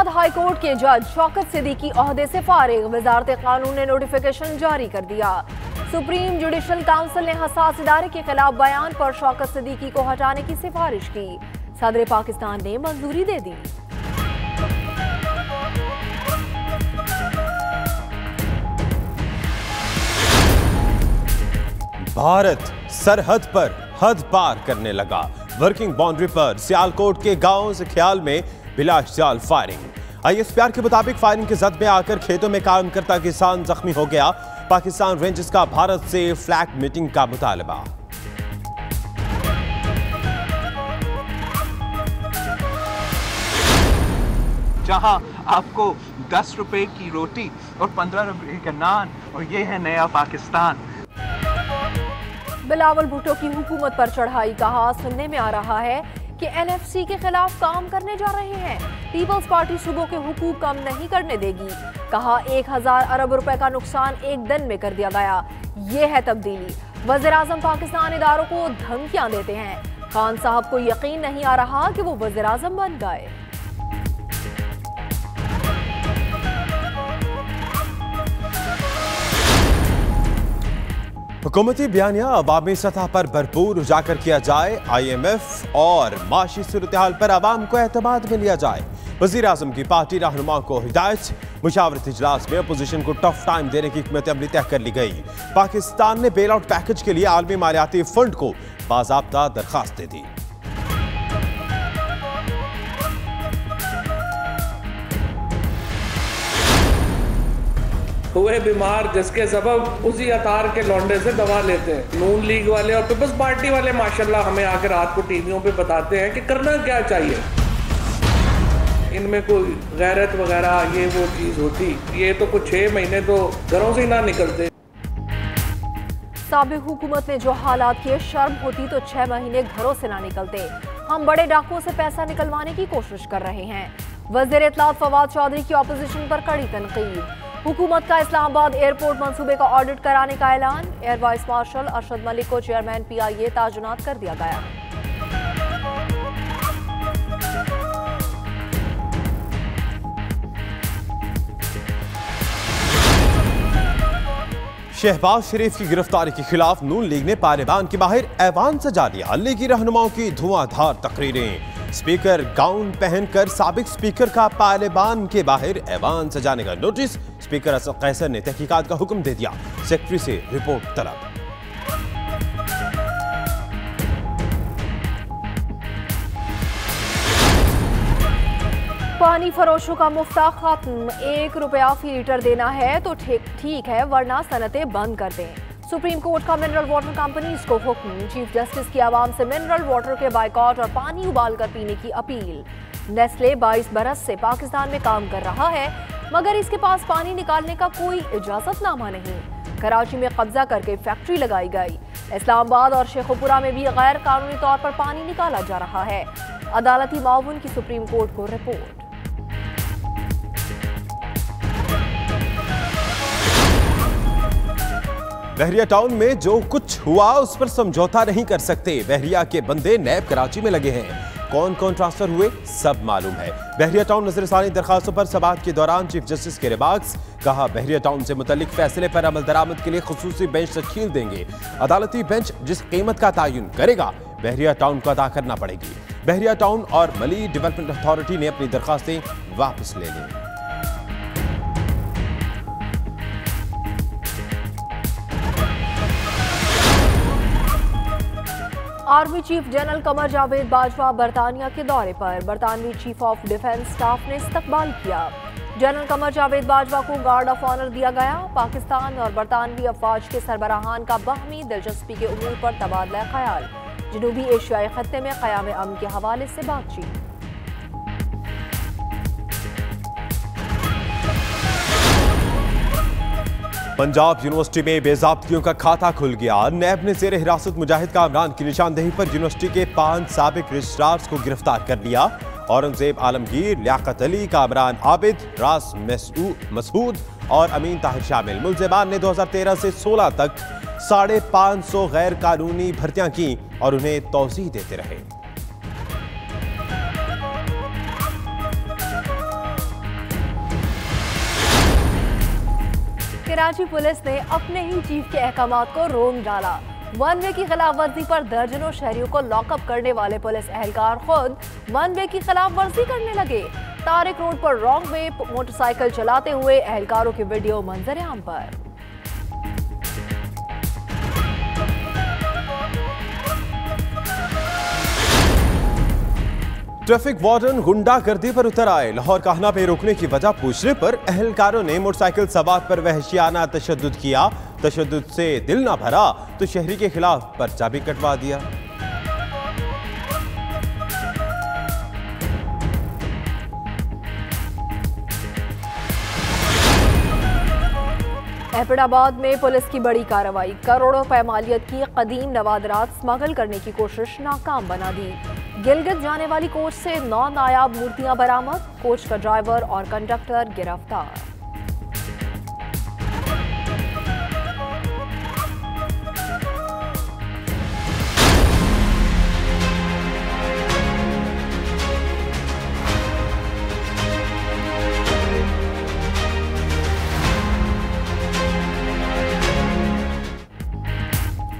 Islamabad high court के जज शौकत सिद्दीकी ओहदे से फारिग। वजारत कानून ने नोटिफिकेशन जारी कर दिया। सुप्रीम जुडिशल काउंसिल ने हसास इदारे के खिलाफ बयान पर शौकत सिद्दीकी को हटाने की सिफारिश की। सदर पाकिस्तान ने मंजूरी दे दी। भारत सरहद पर हद पार करने लगा। वर्किंग बाउंड्री पर सियालकोट के गांव से ख्याल में बिलाश्तियाल फायरिंग। ISPR के मुताबिक फायरिंग के जद में आकर खेतों में काम करता किसान जख्मी हो गया। पाकिस्तान रेंजर्स का भारत से फ्लैग मीटिंग का मुतालबा। जहां आपको 10 रुपए की रोटी और 15 रुपए का नान, और ये है नया पाकिस्तान। बिलावल भुट्टो की हुकूमत पर चढ़ाई। कहा, सुनने में आ रहा है कि NFC के खिलाफ काम करने जा रहे हैं। पीपल्स पार्टी सूबों के हुकूक कम नहीं करने देगी। कहा, 1000 अरब रुपए का नुकसान एक दिन में कर दिया गया। ये है तब्दीली। वज़ीर आज़म पाकिस्तान इदारों को धमकियां देते हैं। खान साहब को यकीन नहीं आ रहा कि वो वज़ीर आज़म बन गए। हुकूमती बयानिया अवामी सतह पर भरपूर उजागर किया जाए। IMF और माशी सूरत हाल पर आवाम को एतमाद में लिया जाए। वज़ीर आज़म की पार्टी रहनुमाओं को हिदायत। मुशावरती इजलास में अपोजिशन को टफ टाइम देने की हिकमत अमली तय कर ली गई। पाकिस्तान ने बेल आउट पैकेज के लिए आलमी मालियाती फंड को बाज़ाब्ता दरखास्त दे दी। हुए बीमार जिसके सबब उसी अतार के लौंडे से दवा लेते हैं। नून लीग वाले और पीपल्स पार्टी वाले माशाल्लाह हमें आकर रात को टीवियों पे बताते हैं कि करना क्या चाहिए। इनमें कोई गैरत वगैरह ये वो चीज़ होती, ये तो कुछ 6 महीने तो घरों से ही ना निकलते। साबिक हुकूमत ने जो हालात किए, शर्म होती तो 6 महीने घरों से ना निकलते। हम बड़े डाकुओं से पैसा निकलवाने की कोशिश कर रहे हैं। वज़ीर इत्तलात फवाद चौधरी की ऑपोजिशन पर कड़ी तनकीद। हुकूमत का इस्लामाबाद एयरपोर्ट मंसूबे का ऑडिट कराने का ऐलान। Air vice marshal Arshad Malik को चेयरमैन PIA ताजुनात कर दिया गया। शहबाज शरीफ की गिरफ्तारी के खिलाफ नून लीग ने पार्लियामान के बाहर ऐवान सजा लिया। लीगी रहनुमाओं की धुआंधार तकरीरें। स्पीकर गाउन पहनकर साबिक स्पीकर का पार्लियामान के बाहर ऐवान सजाने का नोटिस। स्पीकर असद कैसर ने तहकीकात का हुक्म दे दिया। सेक्रेटरी से रिपोर्ट तलब। पानी फरोशों का मुफ्ता खत्म। 1 रुपया फी लीटर देना है तो ठीक है, वरना सनतें बंद कर दें। सुप्रीम कोर्ट का मिनरल वाटर कंपनीज को हुक्म। चीफ जस्टिस की आवाम से मिनरल वाटर के बाइकॉट और पानी उबाल कर पीने की अपील। नेस्ले 22 बरस से पाकिस्तान में काम कर रहा है, मगर इसके पास पानी निकालने का कोई इजाजतनामा नहीं। कराची में कब्जा करके फैक्ट्री लगाई गई। इस्लामाबाद और शेखोपुरा में भी गैर कानूनी तौर पर पानी निकाला जा रहा है। अदालती माउन की सुप्रीम कोर्ट को रिपोर्ट। बहरिया टाउन में जो कुछ हुआ उस पर समझौता नहीं कर सकते। बहरिया के बंदे नैब कराची में लगे हैं। कौन कौन ट्रांसफर हुए सब मालूम है। बहरिया टाउन नजरसानी दरखास्तों पर समाअत के दौरान चीफ जस्टिस के रिमार्क्स। कहा, बहरिया टाउन से मुतल्लिक फैसले पर अमल दरामद के लिए खुसूसी बेंच तश्कील देंगे। अदालती बेंच जिस कीमत का तयन करेगा बहरिया टाउन को अदा करना पड़ेगी। बहरिया टाउन और मली डेवलपमेंट अथॉरिटी ने अपनी दरखास्तें वापस ले ली। Army chief general Qamar Javed Bajwa बरतानिया के दौरे पर। बरतानवी चीफ ऑफ डिफेंस स्टाफ ने इस्तकबाल किया। जनरल कमर जावेद बाजवा को गार्ड ऑफ ऑनर दिया गया। पाकिस्तान और बरतानवी अफवाज के सरबराहान का बाहमी दिलचस्पी के उमूर पर तबादला ख्याल। जनूबी एशियाई खत्ते में क़याम अमन के हवाले से बातचीत। पंजाब यूनिवर्सिटी में बेज़ाब्तियों का खाता खुल गया। नैब ने जेर हिरासत मुजाहिद कामरान की निशानदेही पर यूनिवर्सिटी के 5 साबिक रजिस्ट्रार्स को गिरफ्तार कर लिया। औरंगजेब आलमगीर, लियाकत अली, कामरान आबिद, रास मसूद और अमीन ताहिर शामिल। मुल्ज़िमान ने 2013 से 16 तक 550 गैर कानूनी भर्तियां की और उन्हें तौसीह देते रहे। कराची पुलिस ने अपने ही चीफ के अहकामात को रोक डाला। वन वे की खिलाफ वर्जी पर दर्जनों शहरियों को लॉकअप करने वाले पुलिस एहलकार खुद वन वे की खिलाफ वर्जी करने लगे। तारिक रोड पर रॉन्ग वे मोटरसाइकिल चलाते हुए एहलकारों की वीडियो मंजर-ए-आम पर। ट्रैफिक वार्डन गुंडागर्दी पर उतर आए। लाहौर कान्हा पे रोकने की वजह पूछने पर एहलकारों ने मोटरसाइकिल सवार पर वहशियाना तशद्दुद किया। तशद्दुद से दिल ना भरा तो शहरी के खिलाफ पर्चा भी कटवा दिया। एबटाबाद में पुलिस की बड़ी कार्रवाई। करोड़ों रुपए मालियत की कदीम नवादरात स्मगल करने की कोशिश नाकाम बना दी। गिलगित जाने वाली कोच से 9 नायाब मूर्तियां बरामद। कोच का ड्राइवर और कंडक्टर गिरफ्तार।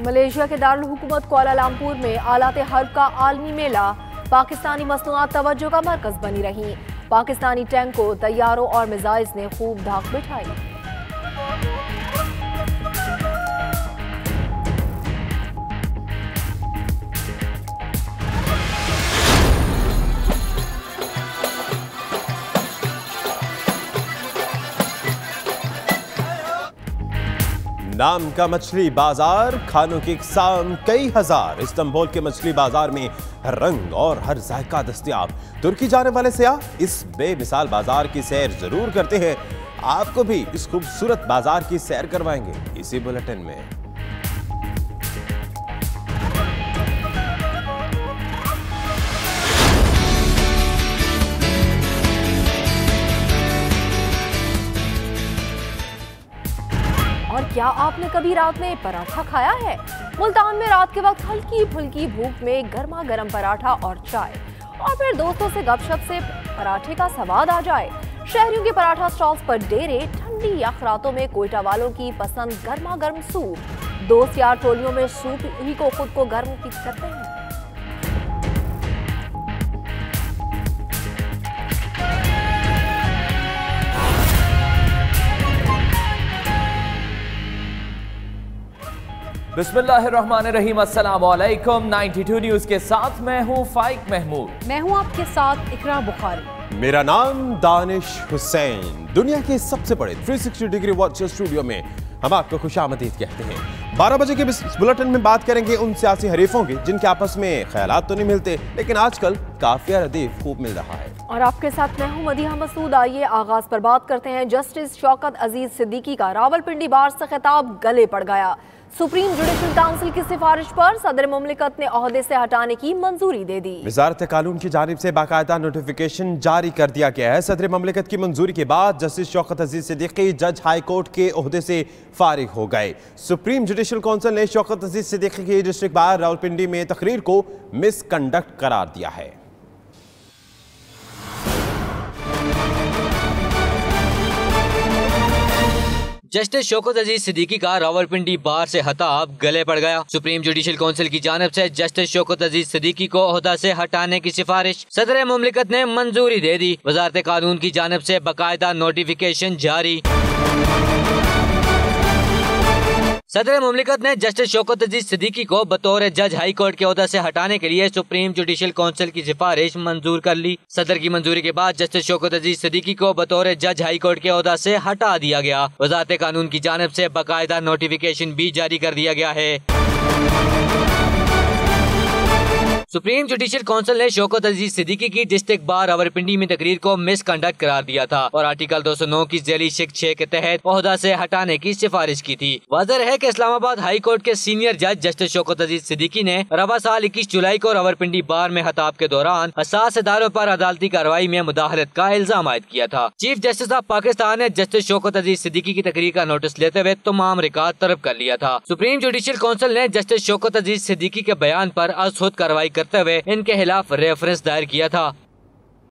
मलेशिया के दारुल हुकूमत कुआलालंपुर में आलात हर्ब का आलमी मेला। पाकिस्तानी मसनूआत तवज्जो का मरकज बनी रही। पाकिस्तानी टैंकों, तैयारों और मिसाइल्स ने खूब धाक बिठाई। नाम का मछली बाजार, खानों की इकसाम कई हजार। इस्तांबुल के मछली बाजार में हर रंग और हर जायका दस्तयाब। तुर्की जाने वाले सयाह इस बेमिसाल बाजार की सैर जरूर करते हैं। आपको भी इस खूबसूरत बाजार की सैर करवाएंगे इसी बुलेटिन में। और क्या आपने कभी रात में पराठा खाया है? मुल्तान में रात के वक्त हल्की फुल्की भूख में गर्मा गर्म पराठा और चाय, और फिर दोस्तों से गपशप से पराठे का स्वाद आ जाए। शहरियों के पराठा स्टॉल्स पर डेरे, ठंडी यखरातों में कोयटा वालों की पसंद गर्मा गर्म सूप। दोस्त यार टोलियों में सूप ही को खुद को गर्म करते हैं। बिस्मिल्लाहिर्रहमानिर्रहीम, अस्सलाम वालेकुम। 92 न्यूज के साथ मैं हूं फाइक महमूद। मैं हूं आपके साथ इकरा बुखारी। मेरा नाम दानिश हुसैन। दुनिया के सबसे बड़े 360 डिग्री वॉच स्टूडियो में हम आपको खुशामदीद कहते हैं। 12 बजे के इस बुलेटिन में बात करेंगे उन सियासी हरीफों की जिनके आपस में ख्यालात तो नहीं मिलते, लेकिन आजकल काफिया रदीफ खूब मिल रहा है। और आपके साथ मैं हूं मदीहा मसूद। आइए आगाज पर बात करते हैं। जस्टिस शौकत अजीज सिद्दीकी का रावलपिंडी बार से खिताब गले पड़ गया। सुप्रीम जुडिशल काउंसिल की सिफारिश पर सदर मुमलिकत ने ओहदे से हटाने की मंजूरी दे दी। वजारत कानून की जानिब से बाकायदा नोटिफिकेशन जारी कर दिया गया है। सदर मुमलिकत की मंजूरी के बाद जस्टिस शौकत अजीज सिद्दीकी जज हाई कोर्ट के ओहदे से फारिग हो गए। सुप्रीम जुडिशल काउंसिल ने शौकत अजीज सिद्दीकी की डिस्ट्रिक्ट बार रावलपिंडी में तकरीर को मिसकंडक्ट करार दिया है। जस्टिस शौकत अजीज सिद्दीकी का रावलपिंडी बार से खिताब गले पड़ गया। सुप्रीम जुडिशल काउंसिल की जानिब से जस्टिस शौकत अजीज सिद्दीकी को ओहदा से हटाने की सिफारिश सदर मुमलिकत ने मंजूरी दे दी। वजारत कानून की जानिब से बाकायदा नोटिफिकेशन जारी। सदर मुमलिकत ने जस्टिस शौकत अजीज सिद्दीकी को बतौर जज हाई कोर्ट के ओहदा से हटाने के लिए सुप्रीम जुडिशल काउंसिल की सिफारिश मंजूर कर ली। सदर की मंजूरी के बाद जस्टिस शौकत अजीज सिद्दीकी को बतौर जज हाई कोर्ट के ओहदा से हटा दिया गया। वजारत कानून की जानिब से बाकायदा नोटिफिकेशन भी जारी कर दिया गया है। सुप्रीम जुडिशल काउंसिल ने शौकत अजीज सिद्दीकी की डिस्ट्रिक्ट बार रावलपिंडी में तकरीर को मिसकंडक्ट करार दिया था और आर्टिकल 209 की झेली शिक 6 के तहत ओहदा से हटाने की सिफारिश की थी। वाज़ेह है कि इस्लामाबाद हाई कोर्ट के सीनियर जज जस्टिस शौकत अजीज सिद्दीकी ने रवा साल 21 जुलाई को रावलपिंडी बार में खिताब के दौरान हसास इदारों पर अदालती कार्रवाई में मुदाखलत का इल्जाम आयद किया था। चीफ जस्टिस ऑफ पाकिस्तान ने जस्टिस शौकत अजीज सिद्दीकी की तकरीर का नोटिस लेते हुए तमाम रिकॉर्ड तलब कर लिया था। सुप्रीम जुडिशल काउंसिल ने जस्टिस शौकत अजीज सिद्दीकी के बयान पर असहुद कार्रवाई करते हुए इनके खिलाफ रेफरेंस दायर किया था।